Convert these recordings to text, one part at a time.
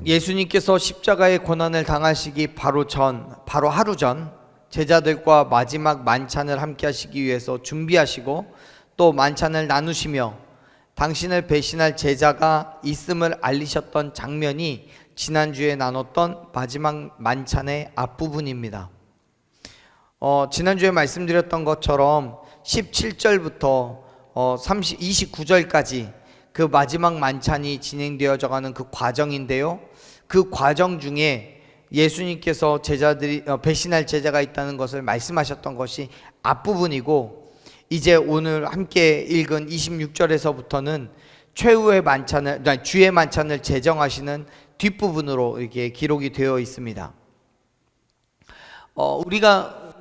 예수님께서 십자가의 고난을 당하시기 바로 하루 전 제자들과 마지막 만찬을 함께 하시기 위해서 준비하시고 또 만찬을 나누시며 당신을 배신할 제자가 있음을 알리셨던 장면이 지난주에 나눴던 마지막 만찬의 앞부분입니다. 지난주에 말씀드렸던 것처럼 17절부터 29절까지 그 마지막 만찬이 진행되어져 가는 그 과정인데요, 그 과정 중에 예수님께서 배신할 제자가 있다는 것을 말씀하셨던 것이 앞부분이고, 이제 오늘 함께 읽은 26절에서부터는 최후의 만찬을, 주의 만찬을 제정하시는 뒷부분으로 이렇게 기록이 되어 있습니다. 우리가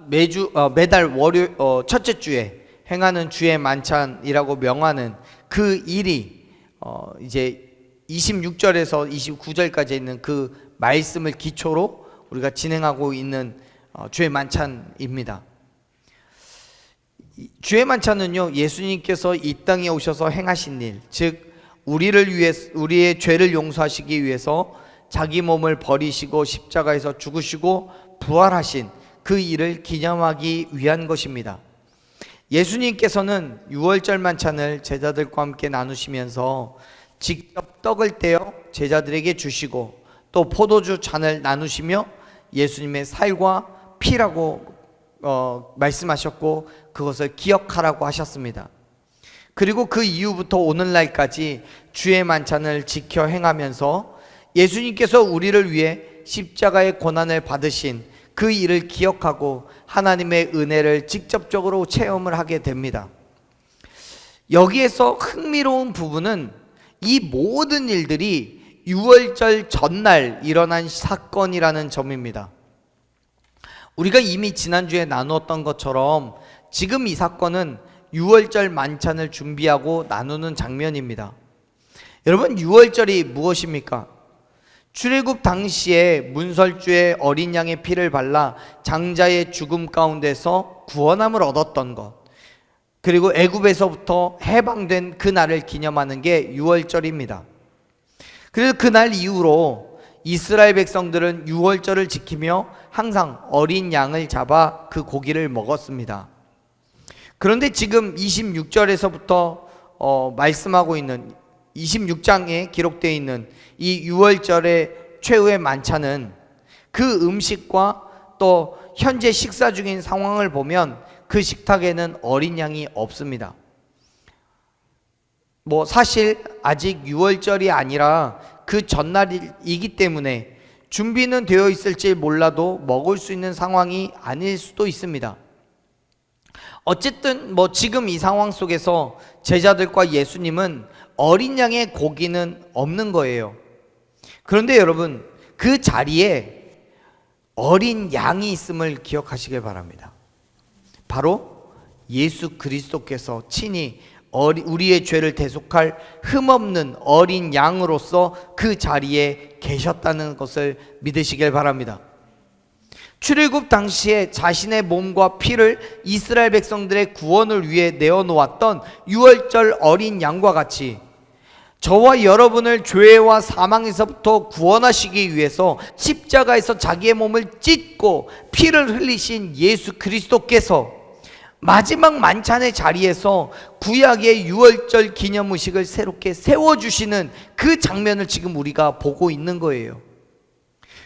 매달 첫째 주에 행하는 주의 만찬이라고 명하는 그 일이 이제 26절에서 29절까지 있는 그 말씀을 기초로 우리가 진행하고 있는 주의 만찬입니다. 주의 만찬은요, 예수님께서 이 땅에 오셔서 행하신 일, 즉 우리의 죄를 용서하시기 위해서 자기 몸을 버리시고 십자가에서 죽으시고 부활하신 그 일을 기념하기 위한 것입니다. 예수님께서는 유월절 만찬을 제자들과 함께 나누시면서 직접 떡을 떼어 제자들에게 주시고 또 포도주 잔을 나누시며 예수님의 살과 피라고 말씀하셨고 그것을 기억하라고 하셨습니다. 그리고 그 이후부터 오늘날까지 주의 만찬을 지켜 행하면서 예수님께서 우리를 위해 십자가의 고난을 받으신 그 일을 기억하고 하나님의 은혜를 직접적으로 체험을 하게 됩니다. 여기에서 흥미로운 부분은 이 모든 일들이 유월절 전날 일어난 사건이라는 점입니다. 우리가 이미 지난주에 나누었던 것처럼 지금 이 사건은 유월절 만찬을 준비하고 나누는 장면입니다. 여러분, 유월절이 무엇입니까? 출애굽 당시에 문설주에 어린 양의 피를 발라 장자의 죽음 가운데서 구원함을 얻었던 것, 그리고 애굽에서부터 해방된 그날을 기념하는 게 유월절입니다. 그래서 그날 이후로 이스라엘 백성들은 유월절을 지키며 항상 어린 양을 잡아 그 고기를 먹었습니다. 그런데 지금 26절에서부터 말씀하고 있는 26장에 기록되어 있는 이 유월절의 최후의 만찬은 그 음식과 또 현재 식사 중인 상황을 보면 그 식탁에는 어린 양이 없습니다. 사실 아직 유월절이 아니라 그 전날이기 때문에 준비는 되어 있을지 몰라도 먹을 수 있는 상황이 아닐 수도 있습니다. 어쨌든 지금 이 상황 속에서 제자들과 예수님은 어린 양의 고기는 없는 거예요. 그런데 여러분, 그 자리에 어린 양이 있음을 기억하시길 바랍니다. 바로 예수 그리스도께서 친히 우리의 죄를 대속할 흠없는 어린 양으로서 그 자리에 계셨다는 것을 믿으시길 바랍니다. 출애굽 당시에 자신의 몸과 피를 이스라엘 백성들의 구원을 위해 내어놓았던 유월절 어린 양과 같이 저와 여러분을 죄와 사망에서부터 구원하시기 위해서 십자가에서 자기의 몸을 찢고 피를 흘리신 예수 그리스도께서 마지막 만찬의 자리에서 구약의 유월절 기념의식을 새롭게 세워주시는 그 장면을 지금 우리가 보고 있는 거예요.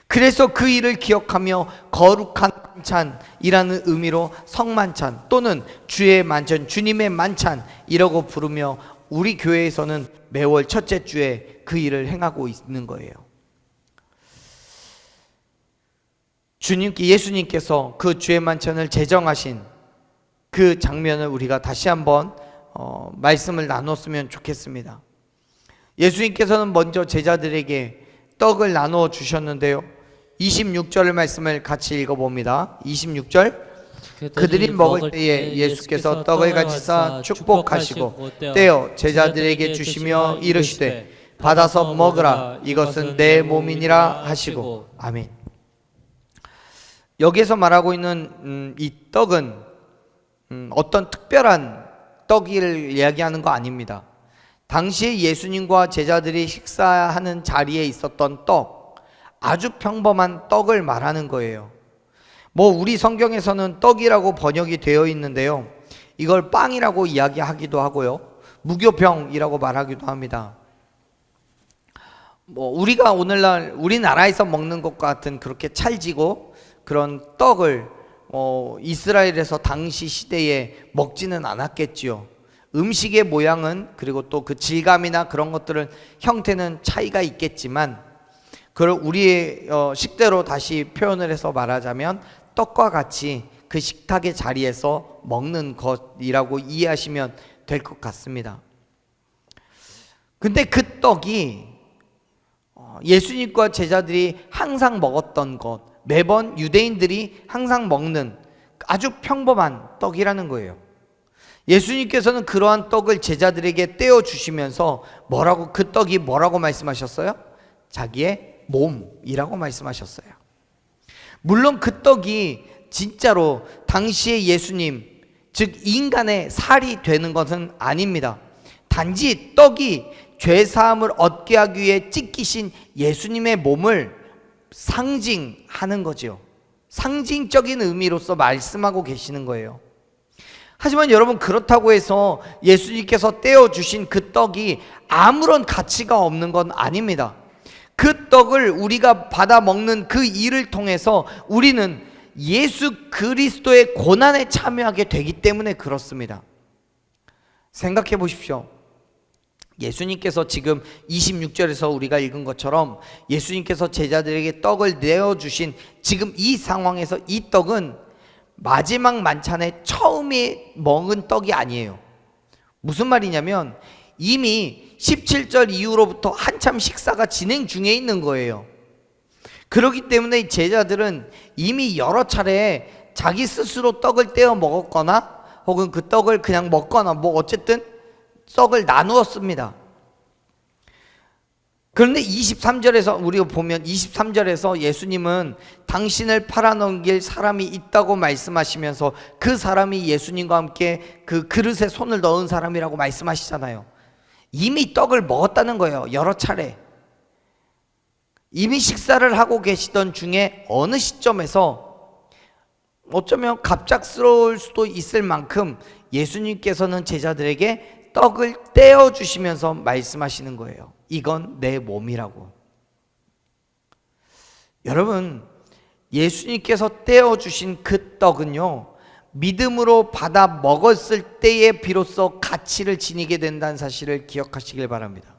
그래서 그 일을 기억하며 거룩한 만찬이라는 의미로 성만찬 또는 주의 만찬, 주님의 만찬이라고 부르며 우리 교회에서는 매월 첫째 주에 그 일을 행하고 있는 거예요. 예수님께서 그 주의 만찬을 제정하신 그 장면을 우리가 다시 한번 말씀을 나눴으면 좋겠습니다. 예수님께서는 먼저 제자들에게 떡을 나누어 주셨는데요, 26절 말씀을 같이 읽어봅니다. 26절, 그들이 먹을 때에 예수께서 떡을 가지사 축복하시고 떼어 제자들에게 주시며 이르시되 받아서 먹으라, 이것은 내 몸이니라 하시고. 아멘. 여기에서 말하고 있는 이 떡은 어떤 특별한 떡을 이야기하는 거 아닙니다. 당시에 예수님과 제자들이 식사하는 자리에 있었던 떡, 아주 평범한 떡을 말하는 거예요. 뭐 우리 성경에서는 떡이라고 번역이 되어 있는데요, 이걸 빵이라고 이야기하기도 하고요, 무교병이라고 말하기도 합니다. 뭐 우리가 오늘날 우리나라에서 먹는 것과 같은 그렇게 찰지고 그런 떡을 이스라엘에서 당시 시대에 먹지는 않았겠지요. 음식의 모양은, 그리고 또 그 질감이나 그런 것들은 형태는 차이가 있겠지만, 그걸 우리의 식대로 다시 표현을 해서 말하자면 떡과 같이 그 식탁의 자리에서 먹는 것이라고 이해하시면 될 것 같습니다. 근데 그 떡이 예수님과 제자들이 항상 먹었던 것, 매번 유대인들이 항상 먹는 아주 평범한 떡이라는 거예요. 예수님께서는 그러한 떡을 제자들에게 떼어 주시면서 그 떡이 뭐라고 말씀하셨어요? 자기의 몸이라고 말씀하셨어요. 물론 그 떡이 진짜로 당시의 예수님, 즉 인간의 살이 되는 것은 아닙니다. 단지 떡이 죄사함을 얻게 하기 위해 찢기신 예수님의 몸을 상징하는 거죠. 상징적인 의미로서 말씀하고 계시는 거예요. 하지만 여러분, 그렇다고 해서 예수님께서 떼어주신 그 떡이 아무런 가치가 없는 건 아닙니다. 그 떡을 우리가 받아 먹는 그 일을 통해서 우리는 예수 그리스도의 고난에 참여하게 되기 때문에 그렇습니다. 생각해 보십시오. 예수님께서 지금 26절에서 우리가 읽은 것처럼 예수님께서 제자들에게 떡을 내어주신 지금 이 상황에서 이 떡은 마지막 만찬에 처음에 먹은 떡이 아니에요. 무슨 말이냐면 이미 17절 이후로부터 한참 식사가 진행 중에 있는 거예요. 그렇기 때문에 제자들은 이미 여러 차례 자기 스스로 떡을 떼어 먹었거나 혹은 그 떡을 그냥 먹거나 뭐 어쨌든 떡을 나누었습니다. 그런데 23절에서 우리가 보면 23절에서 예수님은 당신을 팔아넘길 사람이 있다고 말씀하시면서 그 사람이 예수님과 함께 그 그릇에 손을 넣은 사람이라고 말씀하시잖아요. 이미 떡을 먹었다는 거예요. 여러 차례. 이미 식사를 하고 계시던 중에 어느 시점에서 어쩌면 갑작스러울 수도 있을 만큼 예수님께서는 제자들에게 떡을 떼어 주시면서 말씀하시는 거예요. 이건 내 몸이라고. 여러분, 예수님께서 떼어 주신 그 떡은요, 믿음으로 받아 먹었을 때에 비로소 가치를 지니게 된다는 사실을 기억하시길 바랍니다.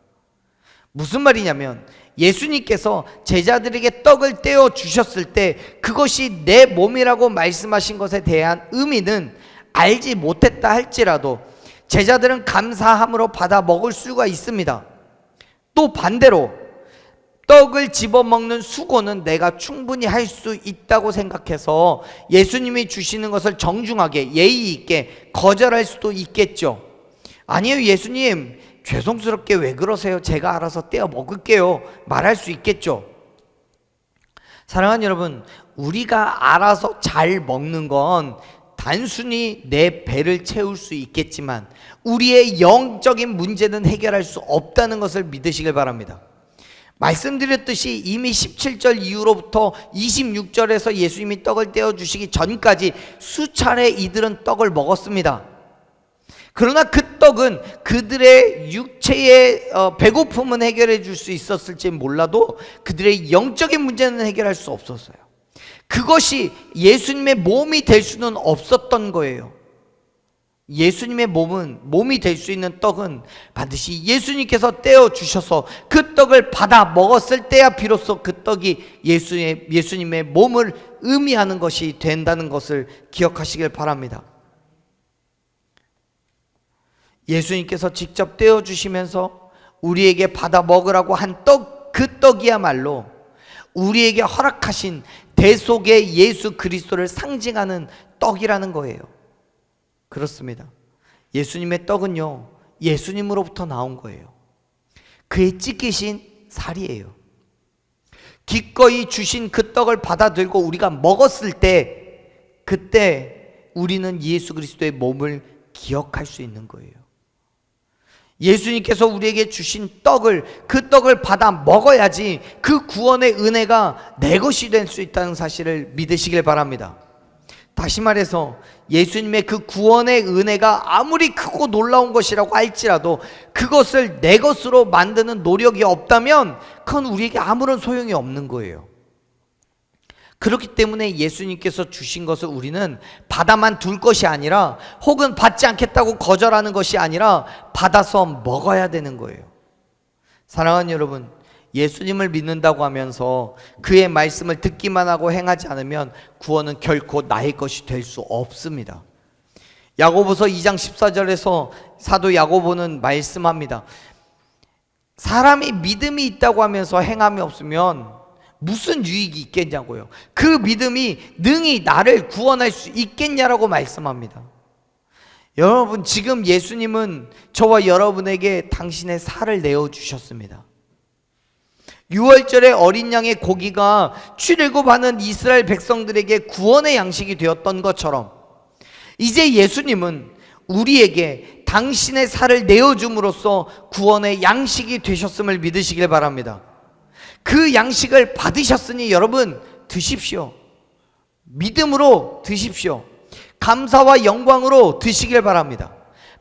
무슨 말이냐면 예수님께서 제자들에게 떡을 떼어 주셨을 때 그것이 내 몸이라고 말씀하신 것에 대한 의미는 알지 못했다 할지라도 제자들은 감사함으로 받아 먹을 수가 있습니다. 또 반대로 떡을 집어먹는 수고는 내가 충분히 할 수 있다고 생각해서 예수님이 주시는 것을 정중하게 예의 있게 거절할 수도 있겠죠. 아니요, 예수님 죄송스럽게 왜 그러세요? 제가 알아서 떼어 먹을게요 말할 수 있겠죠. 사랑하는 여러분, 우리가 알아서 잘 먹는 건 단순히 내 배를 채울 수 있겠지만 우리의 영적인 문제는 해결할 수 없다는 것을 믿으시길 바랍니다. 말씀드렸듯이 이미 17절 이후로부터 26절에서 예수님이 떡을 떼어주시기 전까지 수차례 이들은 떡을 먹었습니다. 그러나 그 떡은 그들의 육체의 배고픔은 해결해 줄 수 있었을지 몰라도 그들의 영적인 문제는 해결할 수 없었어요. 그것이 예수님의 몸이 될 수는 없었던 거예요. 예수님의 몸이 될 수 있는 떡은 반드시 예수님께서 떼어 주셔서 그 떡을 받아 먹었을 때야 비로소 그 떡이 예수님의 몸을 의미하는 것이 된다는 것을 기억하시길 바랍니다. 예수님께서 직접 떼어 주시면서 우리에게 받아 먹으라고 한 떡, 그 떡이야말로 우리에게 허락하신 대속의 예수 그리스도를 상징하는 떡이라는 거예요. 그렇습니다. 예수님의 떡은요, 예수님으로부터 나온 거예요. 그의 찢기신 살이에요. 기꺼이 주신 그 떡을 받아들고 우리가 먹었을 때 그때 우리는 예수 그리스도의 몸을 기억할 수 있는 거예요. 예수님께서 우리에게 주신 그 떡을 받아 먹어야지 그 구원의 은혜가 내 것이 될 수 있다는 사실을 믿으시길 바랍니다. 다시 말해서 예수님의 그 구원의 은혜가 아무리 크고 놀라운 것이라고 할지라도 그것을 내 것으로 만드는 노력이 없다면 그건 우리에게 아무런 소용이 없는 거예요. 그렇기 때문에 예수님께서 주신 것을 우리는 받아만 둘 것이 아니라, 혹은 받지 않겠다고 거절하는 것이 아니라 받아서 먹어야 되는 거예요. 사랑하는 여러분, 예수님을 믿는다고 하면서 그의 말씀을 듣기만 하고 행하지 않으면 구원은 결코 나의 것이 될 수 없습니다. 야고보서 2장 14절에서 사도 야고보는 말씀합니다. 사람이 믿음이 있다고 하면서 행함이 없으면 무슨 유익이 있겠냐고요. 그 믿음이 능히 나를 구원할 수 있겠냐라고 말씀합니다. 여러분, 지금 예수님은 저와 여러분에게 당신의 살을 내어주셨습니다. 유월절에 어린 양의 고기가 출애굽하는 이스라엘 백성들에게 구원의 양식이 되었던 것처럼 이제 예수님은 우리에게 당신의 살을 내어줌으로써 구원의 양식이 되셨음을 믿으시길 바랍니다. 그 양식을 받으셨으니 여러분 드십시오. 믿음으로 드십시오. 감사와 영광으로 드시길 바랍니다.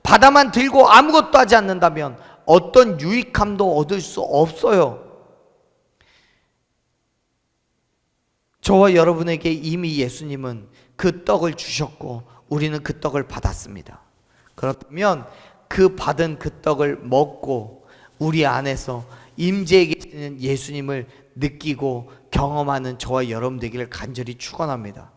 받아만 들고 아무것도 하지 않는다면 어떤 유익함도 얻을 수 없어요. 저와 여러분에게 이미 예수님은 그 떡을 주셨고 우리는 그 떡을 받았습니다. 그렇다면 그 받은 그 떡을 먹고 우리 안에서 임재에 계시는 예수님을 느끼고 경험하는 저와 여러분 되기를 간절히 축원합니다.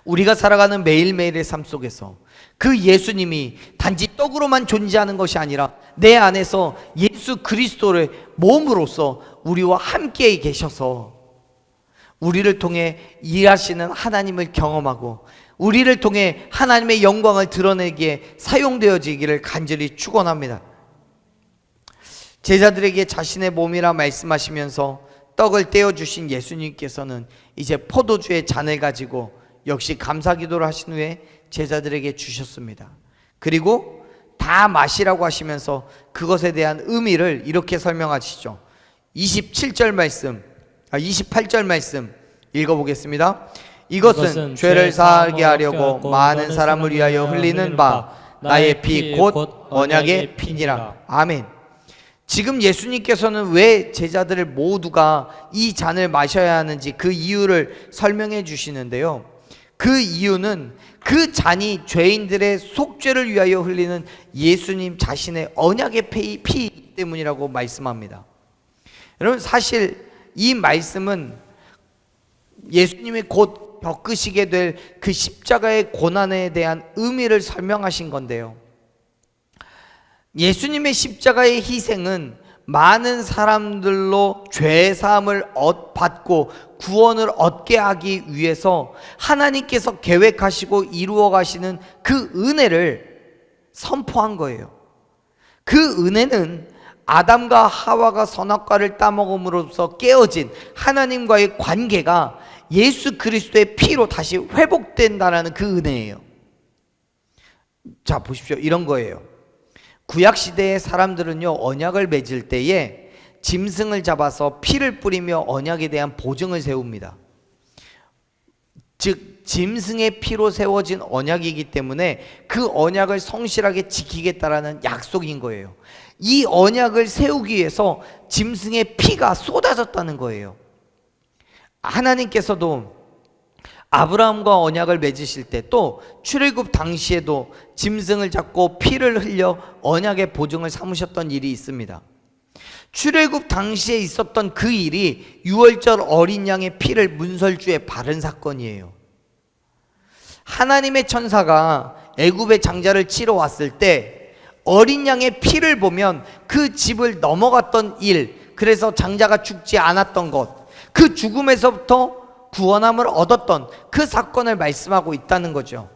우리가 살아가는 매일매일의 삶 속에서 그 예수님이 단지 떡으로만 존재하는 것이 아니라 내 안에서 예수 그리스도의 몸으로서 우리와 함께 계셔서 우리를 통해 일하시는 하나님을 경험하고 우리를 통해 하나님의 영광을 드러내기에 사용되어지기를 간절히 축원합니다. 제자들에게 자신의 몸이라 말씀하시면서 떡을 떼어주신 예수님께서는 이제 포도주의 잔을 가지고 역시 감사기도를 하신 후에 제자들에게 주셨습니다. 그리고 다 마시라고 하시면서 그것에 대한 의미를 이렇게 설명하시죠. 28절 말씀 읽어보겠습니다. 이것은 죄를 사하게 하려고 많은 사람을 위하여 흘리는 바 나의 피 곧 언약의 피니라. 아멘. 지금 예수님께서는 왜 제자들 모두가 이 잔을 마셔야 하는지 그 이유를 설명해 주시는데요. 그 이유는 그 잔이 죄인들의 속죄를 위하여 흘리는 예수님 자신의 언약의 피 때문이라고 말씀합니다. 여러분, 사실 이 말씀은 예수님이 곧 겪으시게 될 그 십자가의 고난에 대한 의미를 설명하신 건데요. 예수님의 십자가의 희생은 많은 사람들로 죄 사함을 받고 구원을 얻게 하기 위해서 하나님께서 계획하시고 이루어 가시는 그 은혜를 선포한 거예요. 그 은혜는 아담과 하와가 선악과를 따먹음으로써 깨어진 하나님과의 관계가 예수 그리스도의 피로 다시 회복된다라는 그 은혜예요. 자, 보십시오. 이런 거예요. 구약시대의 사람들은요, 언약을 맺을 때에 짐승을 잡아서 피를 뿌리며 언약에 대한 보증을 세웁니다. 즉 짐승의 피로 세워진 언약이기 때문에 그 언약을 성실하게 지키겠다라는 약속인 거예요. 이 언약을 세우기 위해서 짐승의 피가 쏟아졌다는 거예요. 하나님께서도 아브라함과 언약을 맺으실 때 또 출애굽 당시에도 짐승을 잡고 피를 흘려 언약의 보증을 삼으셨던 일이 있습니다. 출애굽 당시에 있었던 그 일이 유월절 어린 양의 피를 문설주에 바른 사건이에요. 하나님의 천사가 애굽의 장자를 치러 왔을 때 어린 양의 피를 보면 그 집을 넘어갔던 일, 그래서 장자가 죽지 않았던 것, 그 죽음에서부터 구원함을 얻었던 그 사건을 말씀하고 있다는 거죠.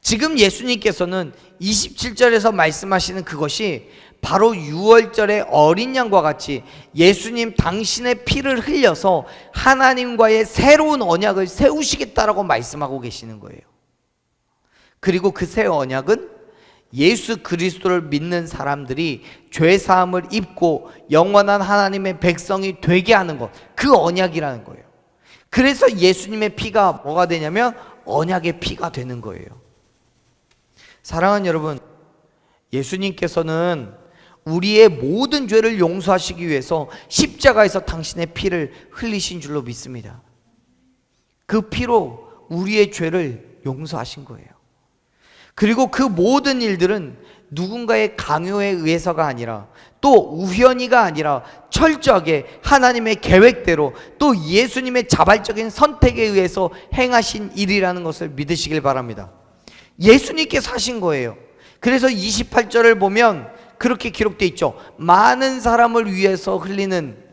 지금 예수님께서는 27절에서 말씀하시는 그것이 바로 유월절의 어린 양과 같이 예수님 당신의 피를 흘려서 하나님과의 새로운 언약을 세우시겠다라고 말씀하고 계시는 거예요. 그리고 그 새 언약은 예수 그리스도를 믿는 사람들이 죄 사함을 입고 영원한 하나님의 백성이 되게 하는 것, 그 언약이라는 거예요. 그래서 예수님의 피가 뭐가 되냐면 언약의 피가 되는 거예요. 사랑하는 여러분, 예수님께서는 우리의 모든 죄를 용서하시기 위해서 십자가에서 당신의 피를 흘리신 줄로 믿습니다. 그 피로 우리의 죄를 용서하신 거예요. 그리고 그 모든 일들은 누군가의 강요에 의해서가 아니라, 또 우연히가 아니라 철저하게 하나님의 계획대로, 또 예수님의 자발적인 선택에 의해서 행하신 일이라는 것을 믿으시길 바랍니다. 예수님께서 하신 거예요. 그래서 28절을 보면 그렇게 기록되어 있죠. 많은 사람을 위해서 흘리는,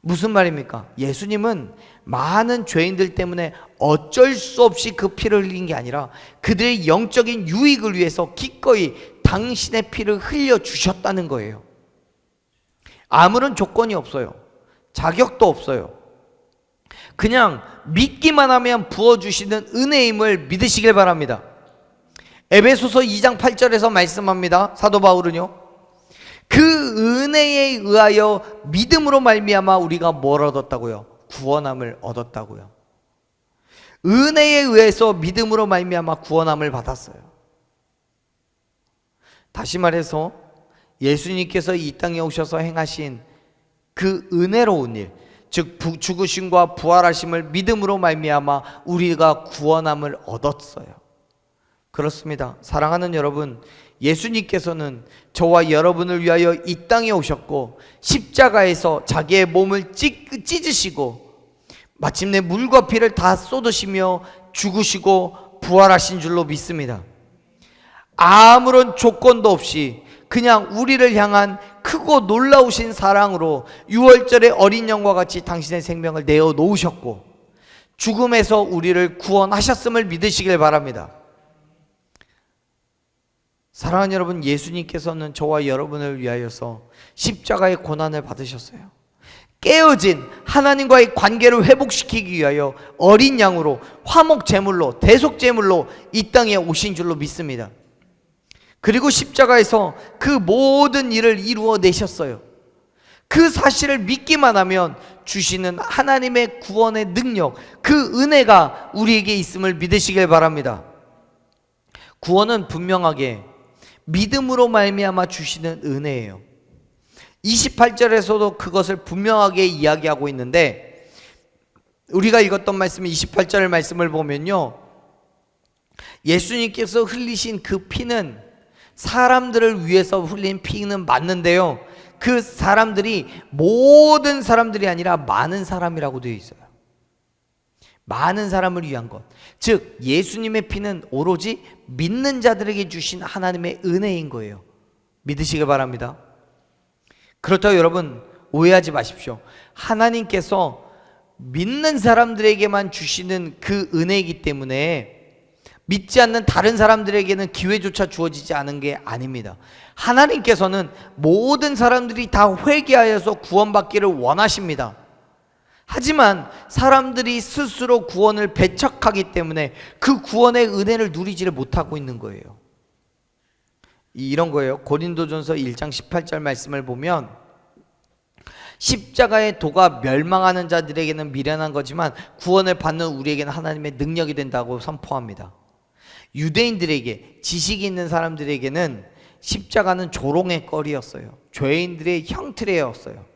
무슨 말입니까? 예수님은 많은 죄인들 때문에 어쩔 수 없이 그 피를 흘린 게 아니라 그들의 영적인 유익을 위해서 기꺼이 당신의 피를 흘려주셨다는 거예요. 아무런 조건이 없어요. 자격도 없어요. 그냥 믿기만 하면 부어주시는 은혜임을 믿으시길 바랍니다. 에베소서 2장 8절에서 말씀합니다. 사도 바울은요, 그 은혜에 의하여 믿음으로 말미암아 우리가 뭘 얻었다고요? 구원함을 얻었다고요. 은혜에 의해서 믿음으로 말미암아 구원함을 받았어요. 다시 말해서 예수님께서 이 땅에 오셔서 행하신 그 은혜로운 일, 즉 죽으심과 부활하심을 믿음으로 말미암아 우리가 구원함을 얻었어요. 그렇습니다. 사랑하는 여러분, 예수님께서는 저와 여러분을 위하여 이 땅에 오셨고 십자가에서 자기의 몸을 찢으시고 마침내 물과 피를 다 쏟으시며 죽으시고 부활하신 줄로 믿습니다. 아무런 조건도 없이 그냥 우리를 향한 크고 놀라우신 사랑으로 6월절의 어린 양과 같이 당신의 생명을 내어 놓으셨고 죽음에서 우리를 구원하셨음을 믿으시길 바랍니다. 사랑하는 여러분, 예수님께서는 저와 여러분을 위하여서 십자가의 고난을 받으셨어요. 깨어진 하나님과의 관계를 회복시키기 위하여 어린 양으로, 화목 제물로, 대속 제물로 이 땅에 오신 줄로 믿습니다. 그리고 십자가에서 그 모든 일을 이루어 내셨어요. 그 사실을 믿기만 하면 주시는 하나님의 구원의 능력, 그 은혜가 우리에게 있음을 믿으시길 바랍니다. 구원은 분명하게 믿음으로 말미암아 주시는 은혜예요. 28절에서도 그것을 분명하게 이야기하고 있는데, 우리가 읽었던 말씀 28절 말씀을 보면요, 예수님께서 흘리신 그 피는 사람들을 위해서 흘린 피는 맞는데요, 그 사람들이 모든 사람들이 아니라 많은 사람이라고 되어 있어요. 많은 사람을 위한 것, 즉 예수님의 피는 오로지 믿는 자들에게 주신 하나님의 은혜인 거예요. 믿으시길 바랍니다. 그렇다고 여러분 오해하지 마십시오. 하나님께서 믿는 사람들에게만 주시는 그 은혜이기 때문에 믿지 않는 다른 사람들에게는 기회조차 주어지지 않은 게 아닙니다. 하나님께서는 모든 사람들이 다 회개하여서 구원받기를 원하십니다. 하지만 사람들이 스스로 구원을 배척하기 때문에 그 구원의 은혜를 누리지를 못하고 있는 거예요. 이런 거예요. 고린도전서 1장 18절 말씀을 보면 십자가의 도가 멸망하는 자들에게는 미련한 거지만 구원을 받는 우리에게는 하나님의 능력이 된다고 선포합니다. 유대인들에게, 지식이 있는 사람들에게는 십자가는 조롱의 거리였어요. 죄인들의 형틀이었어요.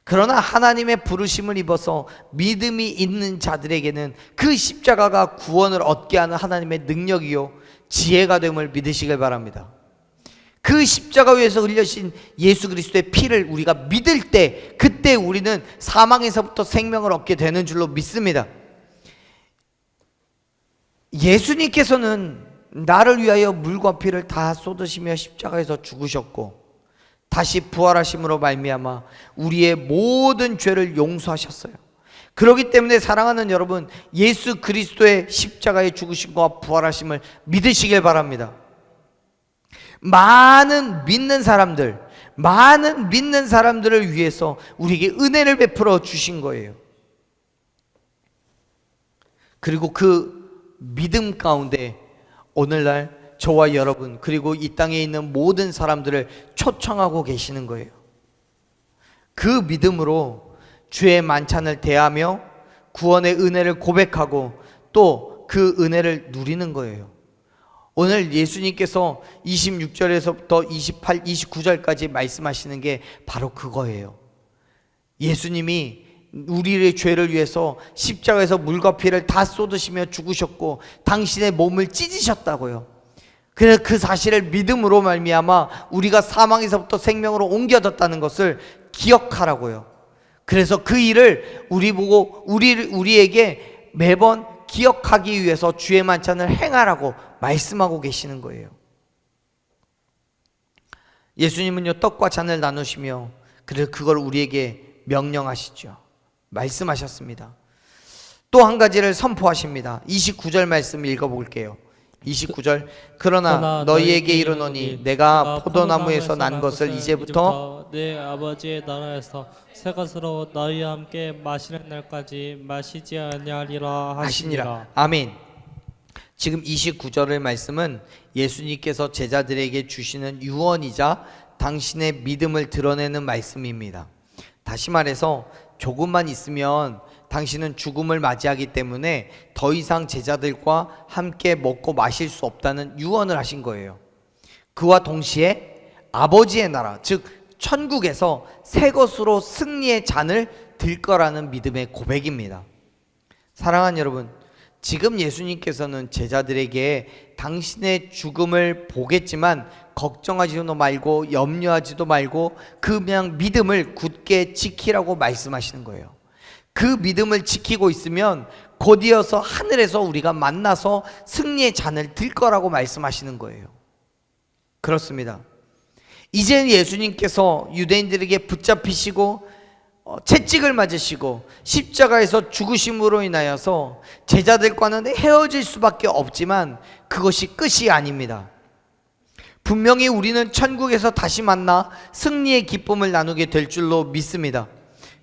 그러나 하나님의 부르심을 입어서 믿음이 있는 자들에게는 그 십자가가 구원을 얻게 하는 하나님의 능력이요 지혜가 됨을 믿으시길 바랍니다. 그 십자가 위에서 흘려진 예수 그리스도의 피를 우리가 믿을 때, 그때 우리는 사망에서부터 생명을 얻게 되는 줄로 믿습니다. 예수님께서는 나를 위하여 물과 피를 다 쏟으시며 십자가에서 죽으셨고 다시 부활하심으로 말미암아 우리의 모든 죄를 용서하셨어요. 그렇기 때문에 사랑하는 여러분, 예수 그리스도의 십자가의 죽으심과 부활하심을 믿으시길 바랍니다. 많은 믿는 사람들을 위해서 우리에게 은혜를 베풀어 주신 거예요. 그리고 그 믿음 가운데 오늘날 저와 여러분 그리고 이 땅에 있는 모든 사람들을 초청하고 계시는 거예요. 그 믿음으로 주의 만찬을 대하며 구원의 은혜를 고백하고 또 그 은혜를 누리는 거예요. 오늘 예수님께서 26절에서부터 28, 29절까지 말씀하시는 게 바로 그거예요. 예수님이 우리의 죄를 위해서 십자가에서 물과 피를 다 쏟으시며 죽으셨고 당신의 몸을 찢으셨다고요. 그래서 그 사실을 믿음으로 말미암아 우리가 사망에서부터 생명으로 옮겨졌다는 것을 기억하라고요. 그래서 그 일을 우리에게 매번 기억하기 위해서 주의 만찬을 행하라고 말씀하고 계시는 거예요. 예수님은요 떡과 잔을 나누시며 그래서 그걸 우리에게 명령하시죠. 말씀하셨습니다. 또 한 가지를 선포하십니다. 29절 말씀 읽어볼게요. 29절 그러나 너희에게 이르노니 내가 포도나무에서 난 것을 이제부터 내 아버지의 나라에서 새 것으로 너희와 함께 마시는 날까지 마시지 아니하리라 하시니라. 아멘. 지금 29절의 말씀은 예수님께서 제자들에게 주시는 유언이자 당신의 믿음을 드러내는 말씀입니다. 다시 말해서 조금만 있으면 당신은 죽음을 맞이하기 때문에 더 이상 제자들과 함께 먹고 마실 수 없다는 유언을 하신 거예요. 그와 동시에 아버지의 나라, 즉 천국에서 새 것으로 승리의 잔을 들 거라는 믿음의 고백입니다. 사랑하는 여러분, 지금 예수님께서는 제자들에게 당신의 죽음을 보겠지만 걱정하지도 말고 염려하지도 말고 그냥 믿음을 굳게 지키라고 말씀하시는 거예요. 그 믿음을 지키고 있으면 곧이어서 하늘에서 우리가 만나서 승리의 잔을 들 거라고 말씀하시는 거예요. 그렇습니다. 이제 예수님께서 유대인들에게 붙잡히시고 채찍을 맞으시고 십자가에서 죽으심으로 인하여서 제자들과는 헤어질 수밖에 없지만 그것이 끝이 아닙니다. 분명히 우리는 천국에서 다시 만나 승리의 기쁨을 나누게 될 줄로 믿습니다.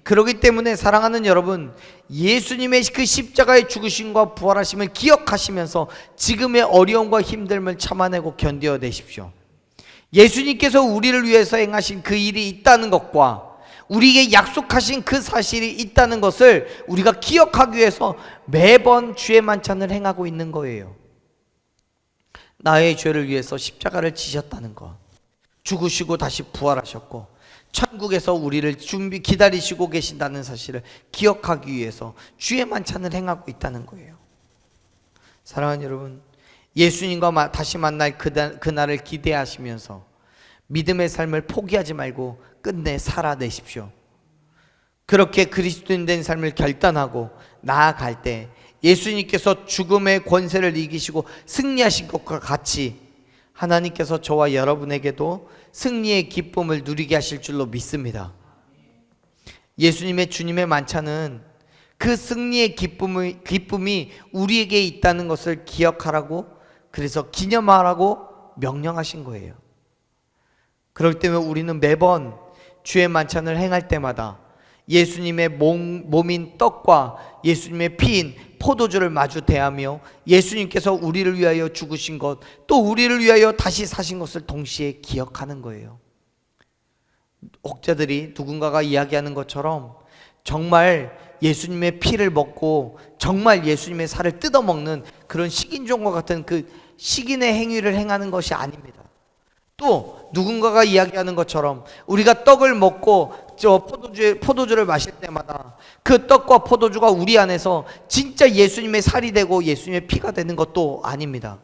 그렇기 때문에 사랑하는 여러분, 예수님의 그 십자가의 죽으심과 부활하심을 기억하시면서 지금의 어려움과 힘듦을 참아내고 견뎌내십시오. 예수님께서 우리를 위해서 행하신 그 일이 있다는 것과 우리에게 약속하신 그 사실이 있다는 것을 우리가 기억하기 위해서 매번 주의 만찬을 행하고 있는 거예요. 나의 죄를 위해서 십자가를 지셨다는 것, 죽으시고 다시 부활하셨고 천국에서 우리를 기다리시고 계신다는 사실을 기억하기 위해서 주의 만찬을 행하고 있다는 거예요. 사랑하는 여러분, 예수님과 다시 만날 그날을 기대하시면서 믿음의 삶을 포기하지 말고 끝내 살아내십시오. 그렇게 그리스도인 된 삶을 결단하고 나아갈 때 예수님께서 죽음의 권세를 이기시고 승리하신 것과 같이 하나님께서 저와 여러분에게도 승리의 기쁨을 누리게 하실 줄로 믿습니다. 예수님의 주님의 만찬은 그 승리의 기쁨이 우리에게 있다는 것을 기억하라고, 그래서 기념하라고 명령하신 거예요. 그렇기 때문에 우리는 매번 주의 만찬을 행할 때마다 예수님의 몸인 떡과 예수님의 피인 포도주를 마주 대하며 예수님께서 우리를 위하여 죽으신 것, 또 우리를 위하여 다시 사신 것을 동시에 기억하는 거예요. 혹자들이 누군가가 이야기하는 것처럼 정말 예수님의 피를 먹고 정말 예수님의 살을 뜯어먹는 그런 식인종과 같은 그 식인의 행위를 행하는 것이 아닙니다. 또 누군가가 이야기하는 것처럼 우리가 떡을 먹고 포도주를 마실 때마다 그 떡과 포도주가 우리 안에서 진짜 예수님의 살이 되고 예수님의 피가 되는 것도 아닙니다.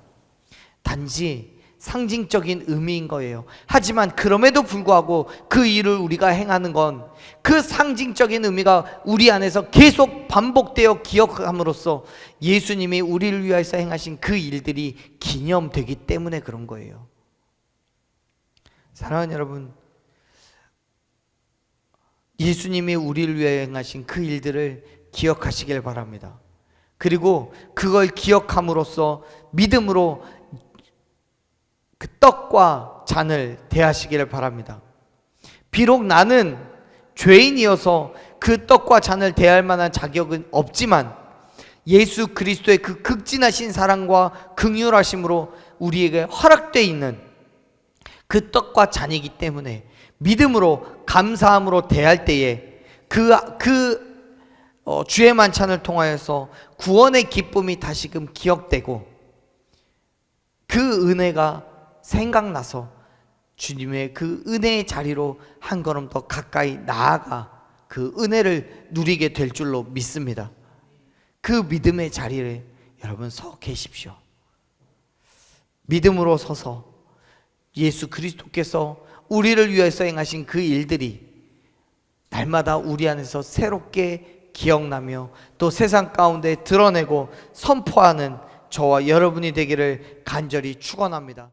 단지 상징적인 의미인 거예요. 하지만 그럼에도 불구하고 그 일을 우리가 행하는 건 그 상징적인 의미가 우리 안에서 계속 반복되어 기억함으로써 예수님이 우리를 위해서 행하신 그 일들이 기념되기 때문에 그런 거예요. 사랑하는 여러분, 예수님이 우리를 위해 행하신 그 일들을 기억하시길 바랍니다. 그리고 그걸 기억함으로써 믿음으로 그 떡과 잔을 대하시기를 바랍니다. 비록 나는 죄인이어서 그 떡과 잔을 대할 만한 자격은 없지만 예수 그리스도의 그 극진하신 사랑과 긍휼하심으로 우리에게 허락되어 있는 그 떡과 잔이기 때문에 믿음으로 감사함으로 대할 때에 주의 만찬을 통하여서 구원의 기쁨이 다시금 기억되고 그 은혜가 생각나서 주님의 그 은혜의 자리로 한 걸음 더 가까이 나아가 그 은혜를 누리게 될 줄로 믿습니다. 그 믿음의 자리에 여러분 서 계십시오. 믿음으로 서서 예수 그리스도께서 우리를 위해서 행하신 그 일들이 날마다 우리 안에서 새롭게 기억나며 또 세상 가운데 드러내고 선포하는 저와 여러분이 되기를 간절히 축원합니다.